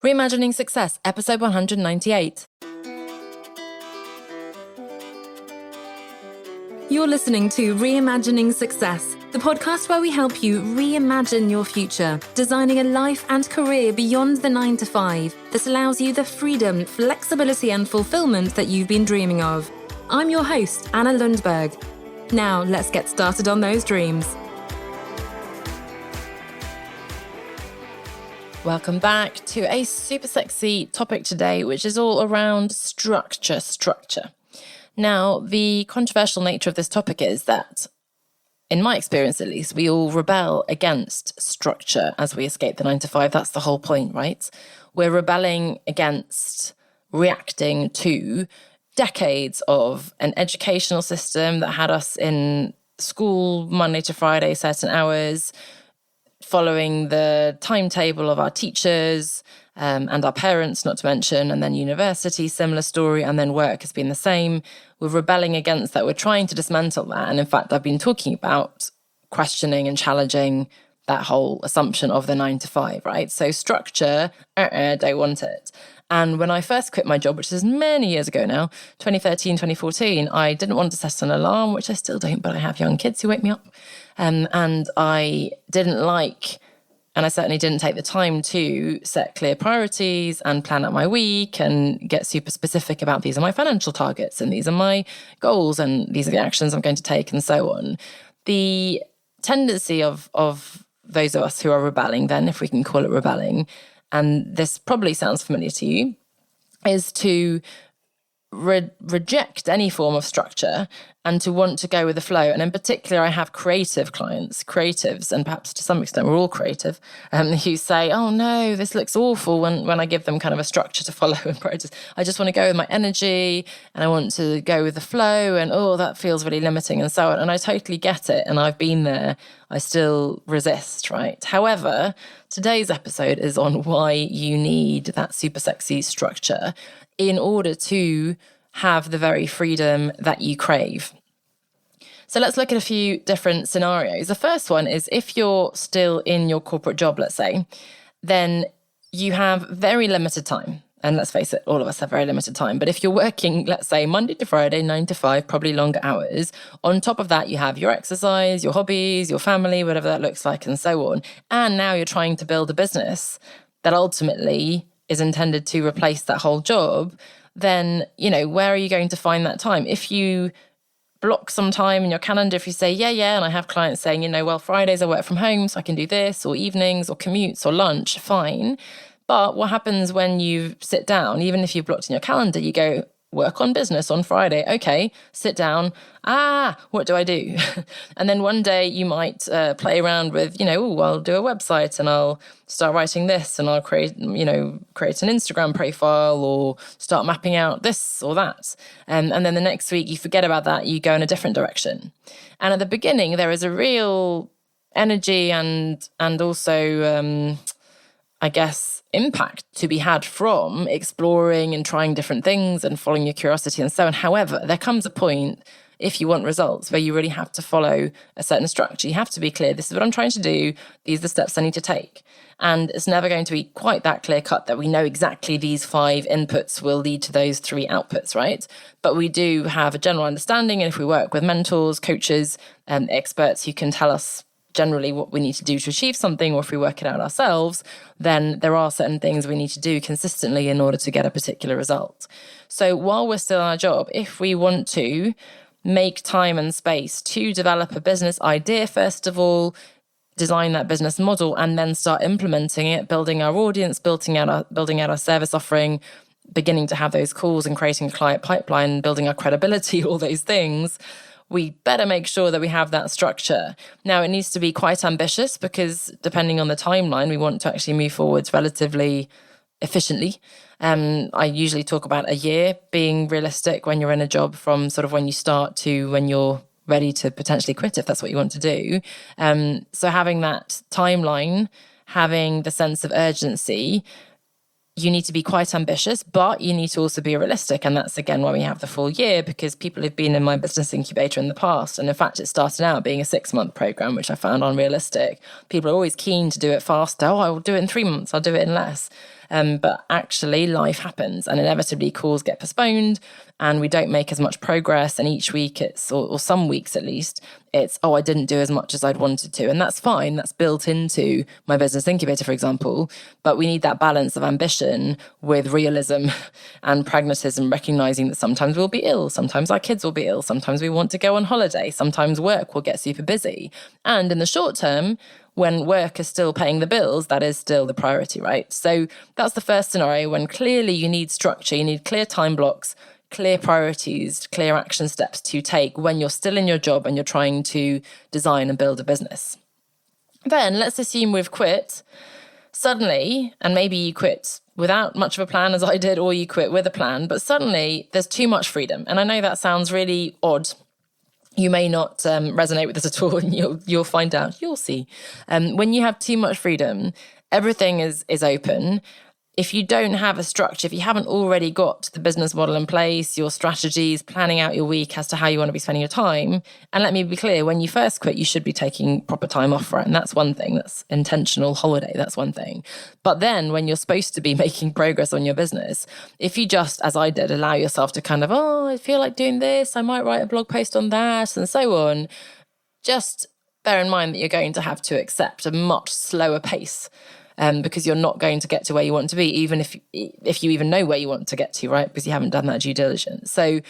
Reimagining Success, episode 198. You're listening to Reimagining Success, the podcast where we help you reimagine your future, designing a life and career beyond the 9 to 5 that allows you the freedom, flexibility, and fulfillment that you've been dreaming of. I'm your host, Anna Lundberg. Now, let's get started on those dreams. Welcome back to a super sexy topic today, which is all around structure. Now, the controversial nature of this topic is that, in my experience at least, we all rebel against structure as we escape the 9 to 5. That's the whole point, right? We're rebelling against reacting to decades of an educational system that had us in school Monday to Friday, certain hours, following the timetable of our teachers and our parents, not to mention, and then university, similar story, and then work has been the same. We're rebelling against that. We're trying to dismantle that. And in fact, I've been talking about questioning and challenging that whole assumption of the 9 to 5, right? So structure, don't want it. And when I first quit my job, which is many years ago now, 2013, 2014, I didn't want to set an alarm, which I still don't, but I have young kids who wake me up. And I didn't like, and I certainly didn't take the time to set clear priorities and plan out my week and get super specific about these are my financial targets and these are my goals and these are the actions I'm going to take and so on. The tendency of those of us who are rebelling then, if we can call it rebelling, and this probably sounds familiar to you, is to reject any form of structure and to want to go with the flow. And in particular, I have creative clients, creatives, and perhaps to some extent we're all creative, who say, oh no, this looks awful when I give them kind of a structure to follow and practice. I just want to go with my energy and I want to go with the flow and oh, that feels really limiting and so on. And I totally get it. And I've been there. I still resist, right? However, today's episode is on why you need that super sexy structure in order to have the very freedom that you crave. So let's look at a few different scenarios. The first one is if you're still in your corporate job, let's say, then you have very limited time. And let's face it, all of us have very limited time. But if you're working, let's say, Monday to Friday, 9 to 5, probably longer hours, on top of that, you have your exercise, your hobbies, your family, whatever that looks like, and so on. And now you're trying to build a business that ultimately is intended to replace that whole job, then, where are you going to find that time? If you block some time in your calendar, if you say, yeah, and I have clients saying, well, Fridays I work from home, so I can do this, or evenings, or commutes, or lunch, fine. But what happens when you sit down, even if you've blocked in your calendar, you go, work on business on Friday. Okay, sit down. What do I do? And then one day you might play around with, I'll do a website and I'll start writing this and I'll create an Instagram profile or start mapping out this or that. And then the next week you forget about that, you go in a different direction. And at the beginning, there is a real energy and also, impact to be had from exploring and trying different things and following your curiosity and so on. However, there comes a point, if you want results, where you really have to follow a certain structure. You have to be clear, this is what I'm trying to do, these are the steps I need to take. And it's never going to be quite that clear cut that we know exactly these 5 inputs will lead to those 3 outputs, right? But we do have a general understanding, and if we work with mentors, coaches, and experts who can tell us generally what we need to do to achieve something, or if we work it out ourselves, then there are certain things we need to do consistently in order to get a particular result. So while we're still in our job, if we want to make time and space to develop a business idea, first of all, design that business model, and then start implementing it, building our audience, building out our service offering, beginning to have those calls and creating a client pipeline, building our credibility, all those things, we better make sure that we have that structure. Now, it needs to be quite ambitious because depending on the timeline, we want to actually move forwards relatively efficiently. I usually talk about a year being realistic when you're in a job from sort of when you start to when you're ready to potentially quit, if that's what you want to do. So having that timeline, having the sense of urgency, you need to be quite ambitious, but you need to also be realistic. And that's, again, why we have the full year, because people have been in my business incubator in the past. And in fact, it started out being a 6-month program, which I found unrealistic. People are always keen to do it faster. Oh, I will do it in 3 months. I'll do it in less. But actually life happens and inevitably calls get postponed and we don't make as much progress. And each week or some weeks at least, it's, I didn't do as much as I'd wanted to. And that's fine. That's built into my business incubator, for example. But we need that balance of ambition with realism and pragmatism, recognizing that sometimes we'll be ill. Sometimes our kids will be ill. Sometimes we want to go on holiday. Sometimes work will get super busy. And in the short term, when work is still paying the bills, that is still the priority, right? So that's the first scenario when clearly you need structure, you need clear time blocks, clear priorities, clear action steps to take when you're still in your job and you're trying to design and build a business. Then let's assume we've quit suddenly, and maybe you quit without much of a plan as I did, or you quit with a plan, but suddenly there's too much freedom. And I know that sounds really odd. You may not resonate with this at all, and you'll find out. You'll see. When you have too much freedom, everything is open. If you don't have a structure, if you haven't already got the business model in place, your strategies, planning out your week as to how you want to be spending your time, and let me be clear, when you first quit, you should be taking proper time off, right? And that's one thing. That's intentional holiday. That's one thing. But then when you're supposed to be making progress on your business, if you just, as I did, allow yourself to kind of, I feel like doing this, I might write a blog post on that, and so on, just bear in mind that you're going to have to accept a much slower pace. Because you're not going to get to where you want to be, even if you even know where you want to get to, right? Because you haven't done that due diligence. So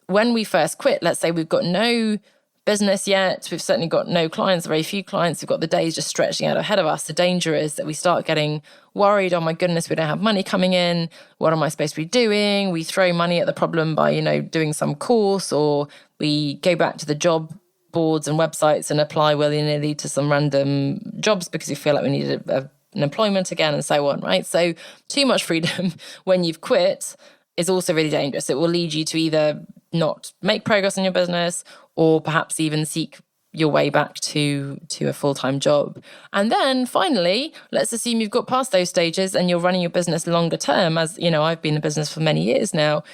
when we first quit, let's say we've got no business yet, we've certainly got no clients, very few clients, we've got the days just stretching out ahead of us. The danger is that we start getting worried, oh my goodness, we don't have money coming in. What am I supposed to be doing? We throw money at the problem by, doing some course, or we go back to the job boards and websites and apply willy-nilly to some random jobs because we feel like we need an employment again, and so on, right? So too much freedom when you've quit is also really dangerous. It will lead you to either not make progress in your business or perhaps even seek your way back to a full-time job. And then finally, let's assume you've got past those stages and you're running your business longer term. As I've been in business for many years now.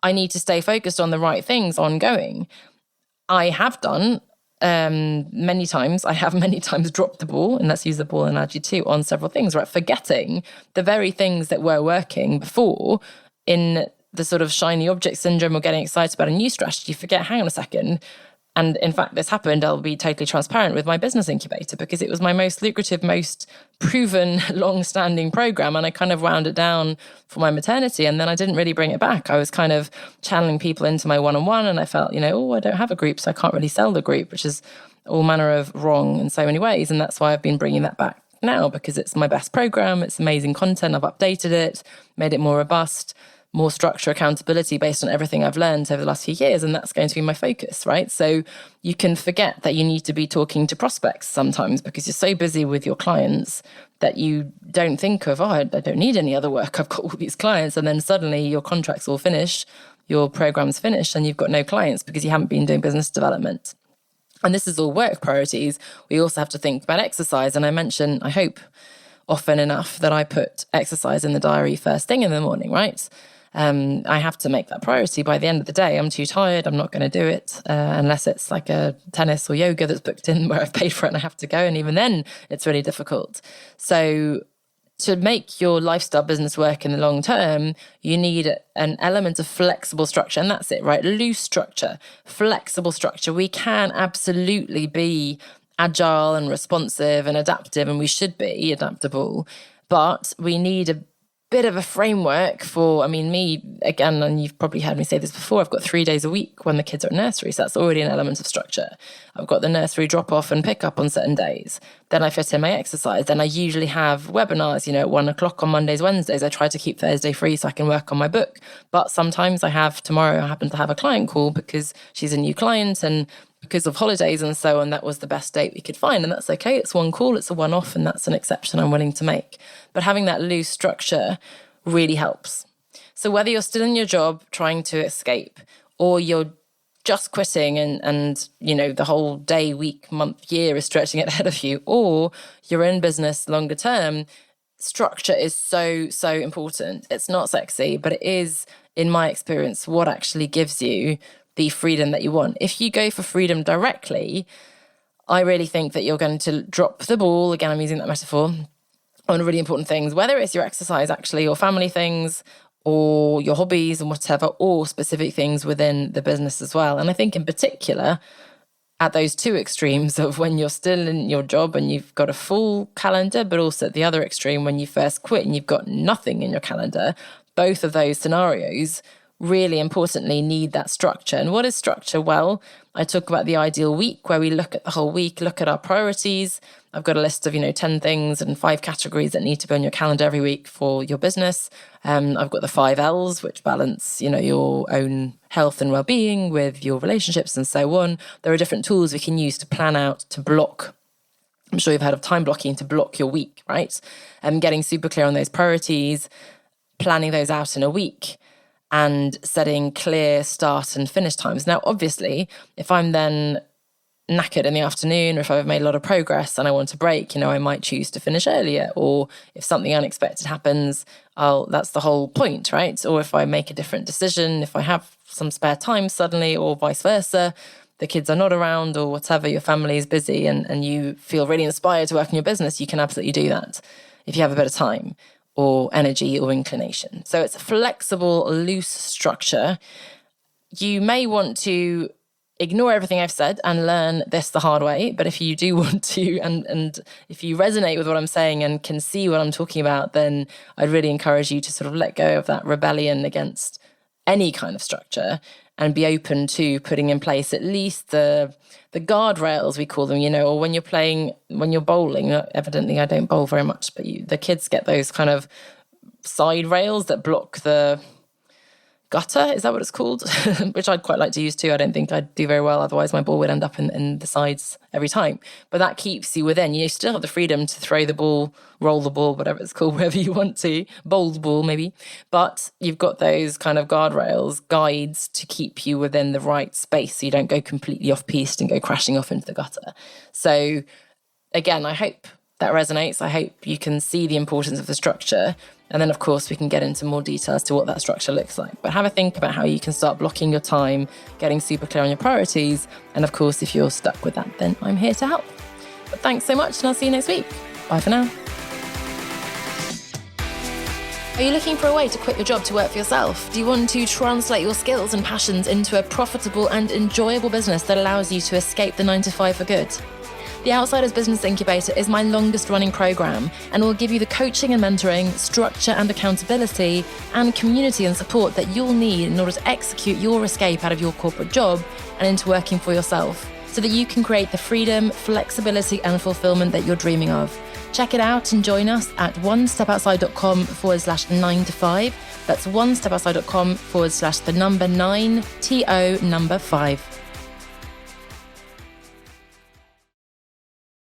I need to stay focused on the right things ongoing. I have done many times. I have many times dropped the ball, and let's use the ball analogy too, on several things, right? Forgetting the very things that were working before in the sort of shiny object syndrome or getting excited about a new strategy. Forget, hang on a second. And in fact, this happened, I'll be totally transparent, with my business incubator, because it was my most lucrative, most proven, long-standing program. And I kind of wound it down for my maternity. And then I didn't really bring it back. I was kind of channeling people into my one-on-one. And I felt, I don't have a group, so I can't really sell the group, which is all manner of wrong in so many ways. And that's why I've been bringing that back now, because it's my best program. It's amazing content. I've updated it, made it more robust, more structure, accountability based on everything I've learned over the last few years. And that's going to be my focus, right? So you can forget that you need to be talking to prospects sometimes because you're so busy with your clients that you don't think of, I don't need any other work. I've got all these clients. And then suddenly your contract's all finished, your program's finished, and you've got no clients because you haven't been doing business development. And this is all work priorities. We also have to think about exercise. And I mention, I hope, often enough that I put exercise in the diary first thing in the morning, right? I have to make that priority. By the end of the day, I'm too tired. I'm not going to do it unless it's like a tennis or yoga that's booked in where I've paid for it and I have to go. And even then, it's really difficult. So to make your lifestyle business work in the long term, you need an element of flexible structure. And that's it, right? Loose structure, flexible structure. We can absolutely be agile and responsive and adaptive, and we should be adaptable. But we need a bit of a framework for, me, again, and you've probably heard me say this before, I've got 3 days a week when the kids are at nursery, so that's already an element of structure. I've got the nursery drop-off and pick-up on certain days. Then I fit in my exercise. Then I usually have webinars, at 1:00 on Mondays, Wednesdays. I try to keep Thursday free so I can work on my book. But sometimes tomorrow I happen to have a client call because she's a new client, and because of holidays and so on, that was the best date we could find. And that's okay. It's one call, it's a one-off, and that's an exception I'm willing to make. But having that loose structure really helps. So whether you're still in your job trying to escape, or you're just quitting and the whole day, week, month, year is stretching it ahead of you, or you're in business longer term, structure is so, so important. It's not sexy, but it is, in my experience, what actually gives you the freedom that you want. If you go for freedom directly, I really think that you're going to drop the ball. Again, I'm using that metaphor. on really important things, whether it's your exercise actually, or family things, or your hobbies and whatever, or specific things within the business as well. And I think in particular, at those two extremes of when you're still in your job and you've got a full calendar, but also at the other extreme when you first quit and you've got nothing in your calendar, both of those scenarios really importantly need that structure. And what is structure? Well, I talk about the ideal week where we look at the whole week, look at our priorities. I've got a list of, 10 things and 5 categories that need to be on your calendar every week for your business. I've got the 5 L's, which balance, your own health and well-being with your relationships and so on. There are different tools we can use to plan out, to block. I'm sure you've heard of time blocking, to block your week, right? Getting super clear on those priorities, planning those out in a week, and setting clear start and finish times. Now, obviously, if I'm then knackered in the afternoon, or if I've made a lot of progress and I want to break, I might choose to finish earlier. Or if something unexpected happens, that's the whole point, right? Or if I make a different decision, if I have some spare time suddenly, or vice versa, the kids are not around or whatever, your family is busy and you feel really inspired to work in your business, you can absolutely do that if you have a bit of time or energy or inclination. So it's a flexible, loose structure. You may want to ignore everything I've said and learn this the hard way. But if you do want to, and if you resonate with what I'm saying and can see what I'm talking about, then I'd really encourage you to sort of let go of that rebellion against any kind of structure and be open to putting in place at least the guardrails, we call them, or when you're bowling. Evidently, I don't bowl very much, but the kids get those kind of side rails that block the gutter, is that what it's called? Which I'd quite like to use too. I don't think I'd do very well, otherwise my ball would end up in the sides every time. But that keeps you within. You still have the freedom to throw the ball, roll the ball, whatever it's called, wherever you want to, bowl the ball maybe. But you've got those kind of guardrails, guides to keep you within the right space so you don't go completely off-piste and go crashing off into the gutter. So again, I hope that resonates. I hope you can see the importance of the structure. And then, of course, we can get into more detail as to what that structure looks like. But have a think about how you can start blocking your time, getting super clear on your priorities. And of course, if you're stuck with that, then I'm here to help. But thanks so much, and I'll see you next week. Bye for now. Are you looking for a way to quit your job to work for yourself? Do you want to translate your skills and passions into a profitable and enjoyable business that allows you to escape the 9-to-5 for good? The Outsiders Business Incubator is my longest running program and will give you the coaching and mentoring, structure and accountability, and community and support that you'll need in order to execute your escape out of your corporate job and into working for yourself, so that you can create the freedom, flexibility and fulfillment that you're dreaming of. Check it out and join us at onestepoutside.com/9to5. That's onestepoutside.com/9 5.